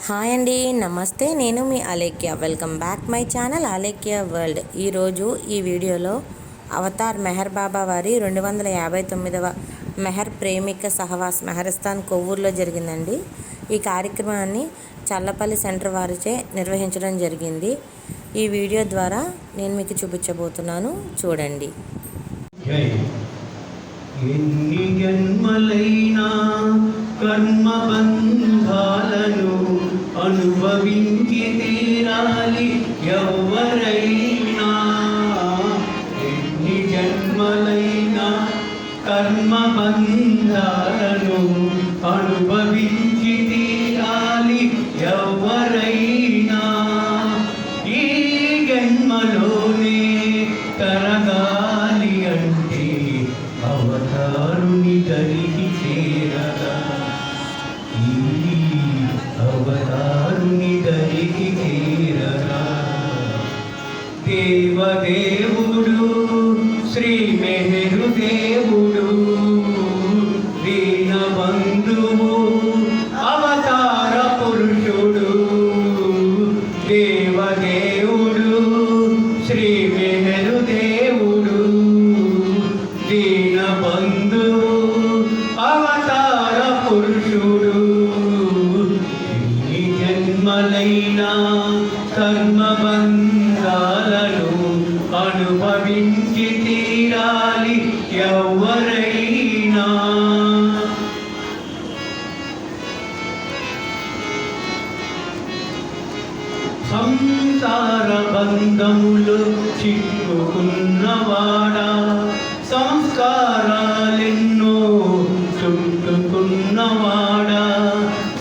Hi అండి, నమస్తే. నేను మీ Alekhya. Welcome back my channel Alekhya world. ఈరోజు ఈ వీడియోలో అవతార్ మెహర్ బాబా వారి 259వ మెహర్ ప్రేమిక సహవాస్ మెహర్స్థాన్ కొవ్వూరులో జరిగిందండి. ఈ కార్యక్రమాన్ని చల్లపల్లి సెంటర్ వారిచే నిర్వహించడం జరిగింది. ఈ వీడియో ద్వారా నేను మీకు చూపించబోతున్నాను, చూడండి. ఎన్ని జన్మలైనా కర్మ బంధాలను అనుభవించి తీరాలి ఎవరైనా. ఎన్ని జన్మలైనా కర్మ బంధాలను అనుభవించి తీరాలి ఎవరైనా. ఈ జన్మలోనే తరగాలి అంటే అవతారుని దరికి చేరగా. ఈ అవతారుని దరికి చేరగా దేవదేవుడు శ్రీ మెహరు దేవుడు దీన బంధువు అవతార పురుషుడు. దేవదేవుడు శ్రీ మెహరు దేవుడు దీన బంధువు అవతార పురుషుడు. ఎన్ని జన్మలైనా కర్మ బంధాలను అనుభవించి తీరాలి ఎవరైనా. సంసార బంధములు చిక్కుకున్నవాడా, సంస్కారాలెన్నో చుట్టుకున్నవాడా.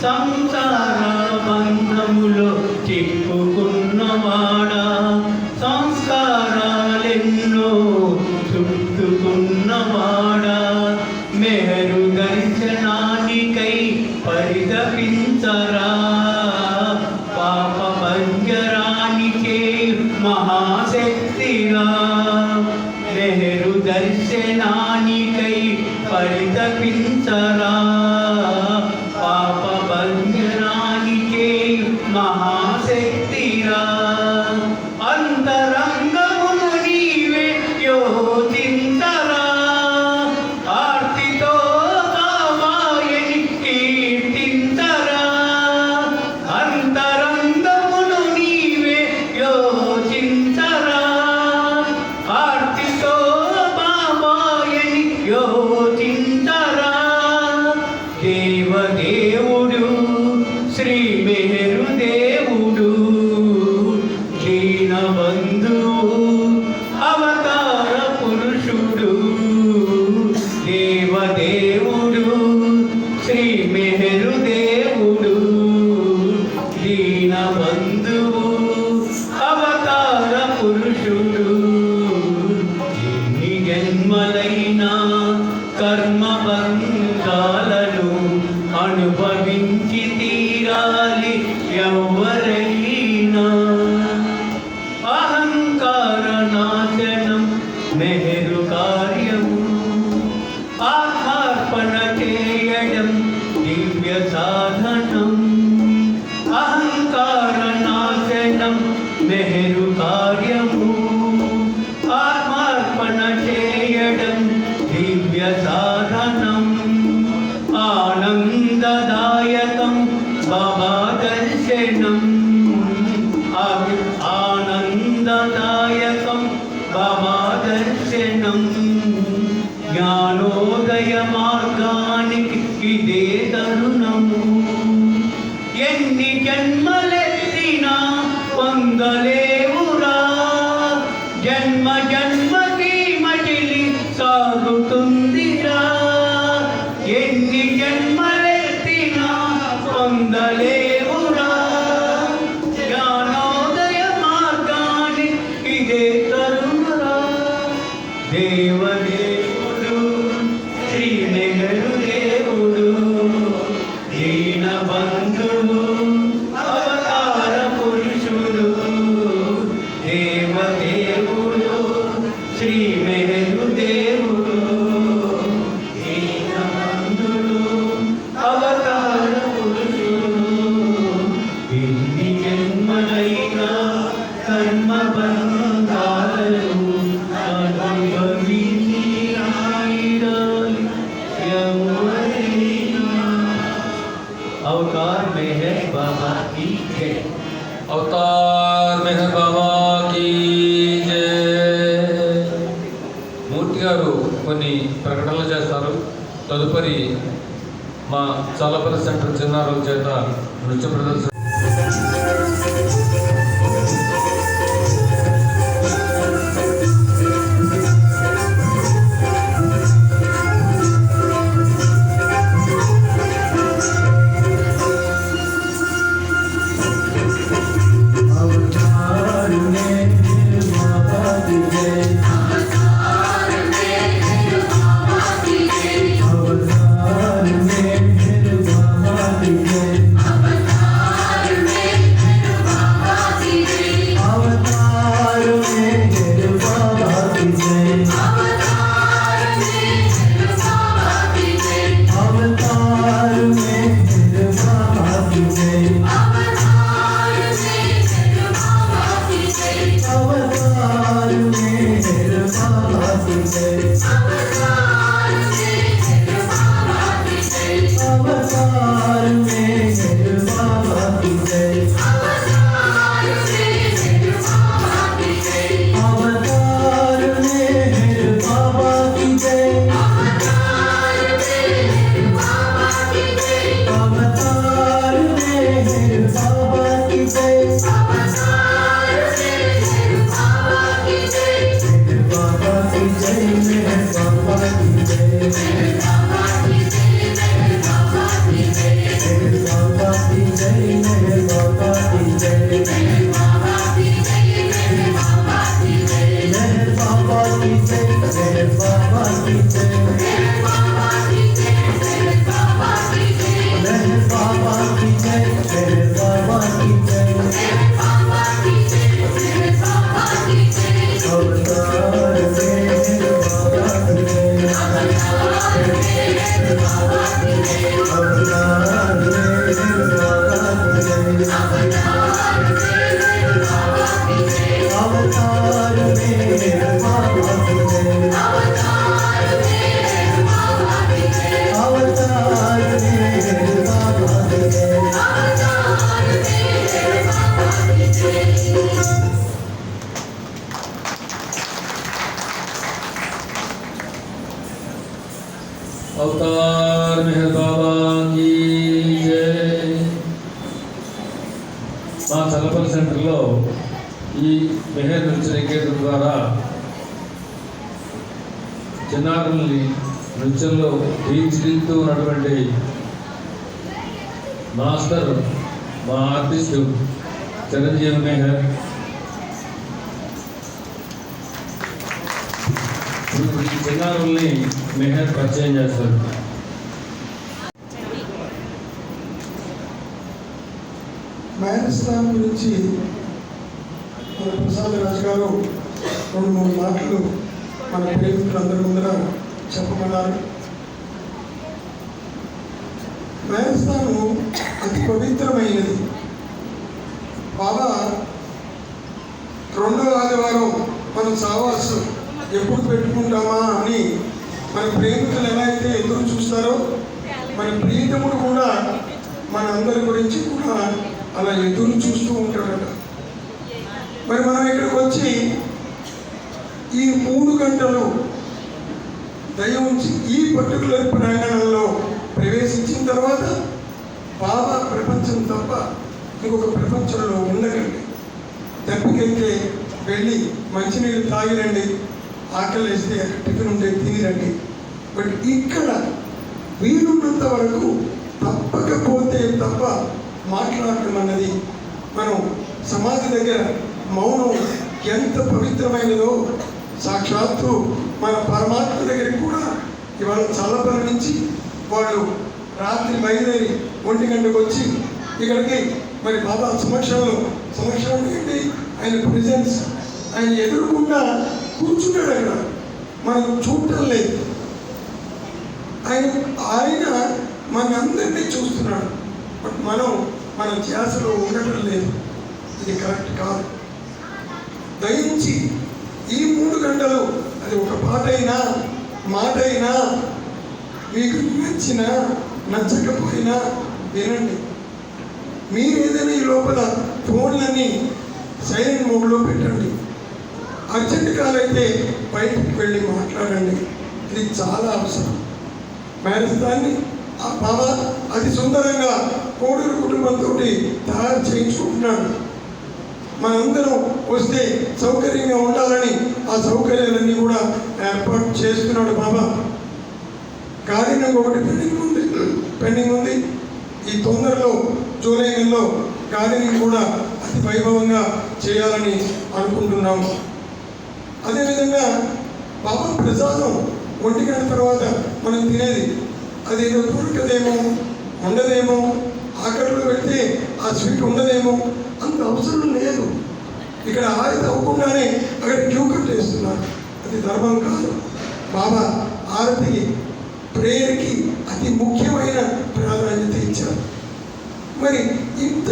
సంసార బంధములు చిక్కుకున్నవాడా, సంస్కారాలెన్నో చుట్టుకున్నవాడా. మెహరు దర్శనానికై పరితపించరా, పాప పంజరానికే మహాశక్తిగా. మెహరు దర్శనానికై పరితపించరా, పాప పంజరానికే మహాశక్తిగా. అంతరంగమును నీవే యోచించరా, ఆర్తితో కామాయని కీర్తించరా. అంతరంగమును నీవే యోచించరా, ఆర్తితో కామాయని యోచించరా. దేవదేవుడు శ్రీ మెహరు దేవుడు దీన బంధువు అవతార పురుషుడు. దేవదేవుడు శ్రీ మెహరు దేవుడు దీన బంధువు అవతార పురుషుడు. ఎన్ని జన్మలైనా కర్మ బంధాలను అనుభవించి తీరాలి ఎవరైనా. అహంకార నాశనం మెహరు కార్యము, ఆత్మార్పణ చేయడం దివ్య సాధనం. అహంకార నాశనం మెహరు కార్యము, ఆత్మార్పణ చేయడం దివ్య సాధనం. ఆనందదాయకం బాబా దర్శనం, ఆనందదాయకం బాబా దర్శనం. జ్ఞానోదయ మార్గానికి ఇదే తరుణము. ఎన్ని జన్మలెత్తినా పొందలేవురా, జన్మ జన్మకి మజిలి సాగుతుందిరా. ఎన్ని జన్మలెత్తినా పొందలేవురా, జ్ఞానోదయ మార్గాన్ని ఇదే తరుణరా. దేవదేవుడు శ్రీ మెహరు దేవుడు దీన బంధువు అవతార పురుషుడు. मेहर बाबा की जय। अवतार मेहर बाबा की जय। మూర్తి గారు కొన్ని ప్రకటనలు చేస్తారు. తదుపరి మా చాలపల్లి సెంటర్ చిన్నారుల చేత నృత్య ప్రదర్శన. अवतार मेहर बाबा की जय। మా చల్లపల్లి సెంటర్లో ఈ మెహర్ నృత్య నికేతన ద్వారా చిన్నారుల్ని నృత్యంలో తీర్చిదిద్దుతూ ఉన్నటువంటి మాస్టర్ మా ఆర్టిస్టు చిరంజీవి మెహర్. ఇప్పుడు ఈ చిన్నారుల్ని మెహర్ పరిచయం చేస్తారు. మైనస్థానం గురించి మన ప్రసాద్ రాజు గారు 2-3 మాటలు మన ప్రేమికులందరి ముందర చెప్పమన్నారు. మైనస్థానం అతి పవిత్రమైనది. బాబా 2వ ఆదివారం మనం సావాసం ఎప్పుడు పెట్టుకుంటామా అని మన ప్రేమికులు ఎలా అయితే ఎదురు చూస్తారో మన ప్రియతముడు కూడా మన అందరి గురించి కూడా అలా ఎదురు చూస్తూ ఉంటాడట. మరి మనం ఇక్కడికి వచ్చి ఈ 3 గంటలు దయ ఉంచి ఈ పర్టికులర్ ప్రాంగణంలో ప్రవేశించిన తర్వాత బాబా ప్రపంచం తప్ప ఇంకొక ప్రపంచంలో ఉండకండి. దెబ్బకైతే వెళ్ళి మంచినీళ్ళు తాగిరండి, ఆకలి వేస్తే టిఫిన్ ఉంటే తినిరండి. బట్ ఇక్కడ వీలున్నంత వరకు తప్పకపోతే తప్ప మాట్లాడటం అన్నది మనం సమాధి దగ్గర మౌనం ఎంత పవిత్రమైనదో సాక్షాత్తు మన పరమాత్మ దగ్గరికి కూడా ఇవాళ చల్లపల్లి నుంచి వాళ్ళు రాత్రి బయలుదేరి 1 గంటకు వచ్చి ఇక్కడికి మరి బాబా సమక్షంలో ఏంటి ఆయన ప్రెజెన్స్, ఆయన ఎదురుకుండా కూర్చున్నాడు. అక్కడ మనం చూడటం లేదు, ఆయన మనందరినీ చూస్తున్నాడు. బట్ మనం మన ధ్యాసలో ఉండటం లేదు. ఇది కరెక్ట్ కాదు. దయించి ఈ 3 గంటలు అది ఒక పాట అయినా మాట అయినా మీకు నచ్చినా నచ్చకపోయినా వినండి. మీరు ఏదైనా ఈ లోపల ఫోన్లన్నీ సైలెంట్ మోడ్లో పెట్టండి. అర్జెంట్ కాల్ అయితే బయటికి వెళ్ళి మాట్లాడండి. ఇది చాలా అవసరం. మ్యారేజ్ దాన్ని ఆ బాబా అతి సుందరంగా కోడూరు కుటుంబంతో తయారు చేయించుకుంటున్నాడు. మనందరం వస్తే సౌకర్యంగా ఉండాలని ఆ సౌకర్యాలన్నీ కూడా ఏర్పాటు చేస్తున్నాడు బాబా. గార్డెన్ ఒకటి పెండింగ్ ఉంది. ఈ తొందరలో జూలై నెలలో గార్డెనింగ్ కూడా అతి వైభవంగా చేయాలని అనుకుంటున్నాము. అదేవిధంగా బాబా ప్రసాదం 1 గంట తర్వాత మనం తినేది అదేదో దొరకదేమో, ఉండదేమో, ఆఖరిలో పెడితే ఆ స్వీట్ ఉండదేమో, అంత అవసరం లేదు. ఇక్కడ ఆరతి అవ్వకుండానే అక్కడ క్యూ కట్టేస్తున్నారు. అది ధర్మం కాదు. బాబా ఆరతికి ప్రేయర్కి అతి ముఖ్యమైన ప్రాధాన్యత ఇచ్చారు. మరి ఇంత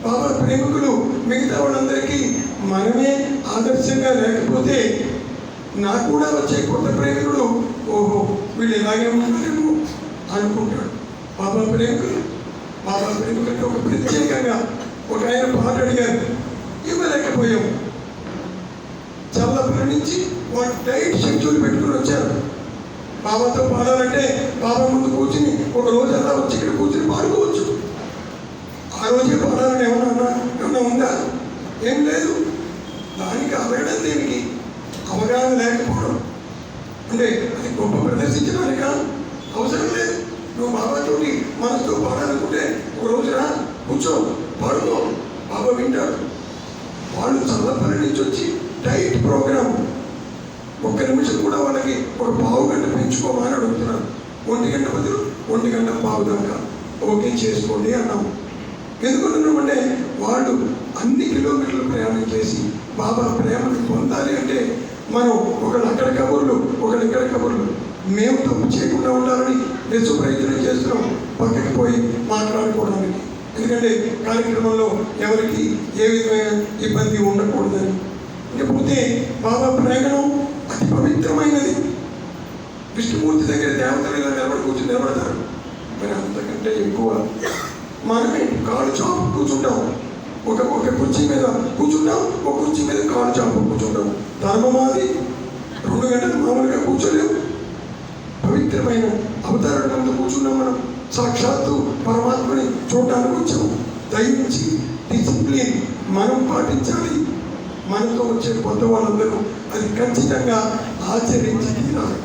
బాబా ప్రేమికులు మిగతా వాళ్ళందరికీ మనమే ఆదర్శంగా లేకపోతే నాకు కూడా వచ్చే కొత్త ప్రేమికుడు ఓహో వీళ్ళు ఇలాగే ఉన్నారేమో అనుకుంటాడు. బాబా ప్రేమికులకి ఒక ప్రత్యేకంగా ఒక ఆయన పాట అడిగారు, ఇవ్వలేకపోయాము. చల్లపల్లి నుంచి వాళ్ళు డైట్ షెడ్యూల్ పెట్టుకుని వచ్చారు. బాబాతో పాడాలంటే బాబా ముందు కూర్చుని ఒక రోజు అలా వచ్చి ఇక్కడ కూర్చుని పాడుకోవచ్చు. ఆ రోజే పాడాలని ఏమన్నా ఉందా? ఏం లేదు. దానికి అడగడం దేనికి? అవగాహన లేకపోవడం. అంటే అది గొప్ప ప్రదర్శించడానిక అవసరం లేదు. నువ్వు బాబాతోటి మనసుతో పాడాలనుకుంటే ఒక రోజు రా, కూర్చో, పాడుకో, బాబా వింటాడు. వాళ్ళు చల్లపల్లి నుంచి వచ్చి డైట్ ప్రోగ్రామ్ 1 నిమిషం కూడా వాళ్ళకి ఒక పావు గంట పెంచుకోమని అడుగుతున్నారు. 1 గంట బదులు 1 గంట పావు దాకా ఓకే చేసుకోండి అన్నాము. ఎందుకుంటున్నామంటే వాళ్ళు అన్ని కిలోమీటర్లు ప్రయాణం చేసి బాబా ప్రేమను పొందాలి అంటే మనం ఒకళ్ళు అక్కడ కబుర్లు, ఒకళ్ళు ఇక్కడ కబుర్లు, మేము తప్పు చేయకుండా ఉండాలని నిజ ప్రయత్నం చేస్తున్నాం పక్కకి పోయి మాట్లాడుకోవడానికి. ఎందుకంటే కార్యక్రమంలో ఎవరికి ఏ విధమైన ఇబ్బంది ఉండకూడదని. ఇకపోతే బాబా ప్రేమను అతి పవిత్రమైనది. విష్ణుమూర్తి దగ్గర దేవతలు ఇలా నిలబడతారు. మరి అంతకంటే ఎక్కువ మనమే కాళ్ళు చాపు కూర్చుంటాం. ఒక కుర్చీ మీద కూర్చుంటాం, ఒక కుర్చీ మీద కాళ్ళు చాపు కూర్చుంటాం. ధర్మమాది 2 గంటలు మామూలుగా కూర్చోలేము. పవిత్రమైన అవతారంలో కూర్చున్నాం. మనం సాక్షాత్తు పరమాత్మని చూడడానికి వచ్చాము. దయించి డిసిప్లిన్ మనం పాటించాలి. మనతో వచ్చే కొత్త వాళ్ళందరూ అది ఖచ్చితంగా ఆచరించి తీరాలి.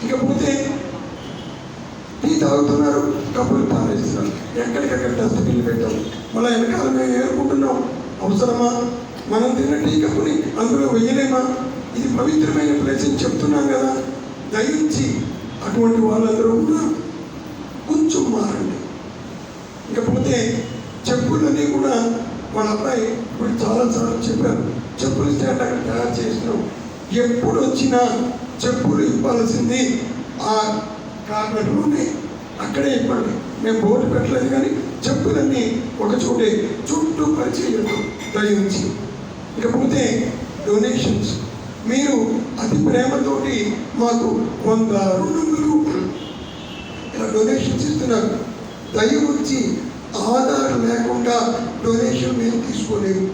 ఇకపోతే టీ తాగుతున్నారు, కప్పులు పారేస్తున్నారు, ఎక్కడికక్కడ డస్ట్బిన్లు పెట్టాం, మళ్ళీ వెనకాల మేము ఏరుకుంటున్నాం. అవసరమా? మనం తిన్న టీ కప్పుని అందులో వెయ్యలేమా? ఇది పవిత్రమైన ప్లేస్ అని చెప్తున్నాం కదా. దయించి అటువంటి వాళ్ళందరూ కూడా కొంచెం మారండి. ఇకపోతే చెప్పులన్నీ కూడా వాళ్ళ అబ్బాయి ఇప్పుడు చాలాసార్లు చెప్పారు, చెప్పులు స్టాండ్ అక్కడ తయారు చేస్తున్నాం. ఎప్పుడు వచ్చినా చెప్పులు ఇవ్వాల్సింది ఆ కార్నర్లోనే, అక్కడే ఇవ్వండి. మేము బోర్డు పెట్టలేదు కానీ చెప్పులన్నీ ఒక చోటే చుట్టూ పరిచయం దయించి. ఇకపోతే డొనేషన్స్ మీరు అతి ప్రేమతోటి మాకు 100-200 ఇలా డొనేషన్స్ ఇస్తున్నారు. దయవుంచి ఆధార్ లేకుండా డొనేషన్ మేము తీసుకోలేము.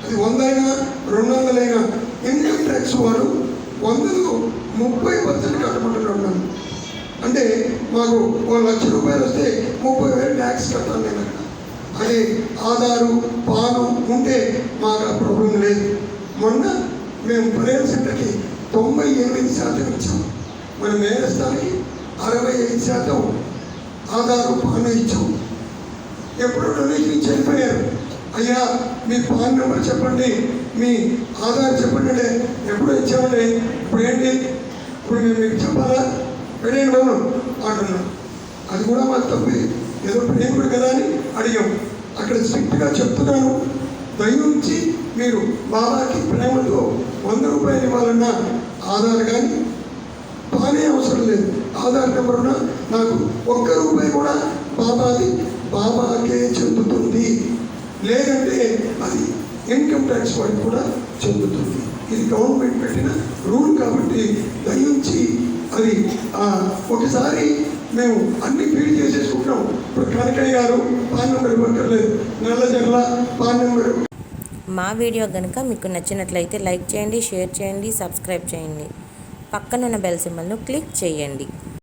అది 100 అయినా 200 అయినా ఇన్కమ్ ట్యాక్స్ వారు 100లో 30% కట్టమంటున్నాను. అంటే మాకు 1,00,000 రూపాయలు వస్తే 30,000 ట్యాక్స్ కట్టాలి నేను అక్కడ. అదే ఆధారు పాను ఉంటే మాకు ఆ ప్రాబ్లం లేదు. మొన్న మేము పర్యాల సెంటర్కి 98% ఇచ్చాము. మన మేరస్థానికి 65% ఆధారు పాను ఇచ్చాము. ఎప్పుడు డొనేషన్ ఇచ్చి వెళ్ళిపోయారు. అయ్యా మీ పాన్ నెంబర్ చెప్పండి, మీ ఆధార్ చెప్పండి అంటే ఎప్పుడో ఇచ్చామండి. ఇప్పుడు ఏంటి? ఇప్పుడు మేము మీకు చెప్పాలా? వెళ్ళండి బాబు అంటున్నాం. అది కూడా మాకు తప్పే. ఏదో ప్రేమికుడు కదా అని అడిగాం. అక్కడ స్ట్రిక్ట్గా చెప్తున్నాను, దయించి మీరు బాబాకి ప్రేమతో 100 రూపాయలు ఇవ్వాలన్నా ఆధార్ కానీ పానే అవసరం లేదు. ఆధార్ నెంబర్ ఉన్నా నాకు 1 రూపాయి కూడా బాబాకే చెందుతుంది. లేదంటే అది ఇన్కమ్ ట్యాక్స్ వాడికి కూడా చెందుతుంది. ఇది గవర్నమెంట్ పెట్టిన రూల్ కాబట్టి దయించి అది ఒకసారి మేము అన్ని ఫీడ్ చేసేసుకుంటాం. ఇప్పుడు కనకయ్య గారు పాన్ నెంబర్ ఇవ్వక్కర్లేదు, నల్లజర్ల పాన్ నెంబర్. మా వీడియో కనుక మీకు నచ్చినట్లయితే లైక్ చేయండి, షేర్ చేయండి, సబ్స్క్రైబ్ చేయండి. పక్కనున్న బెల్ సింబల్ను క్లిక్ చేయండి.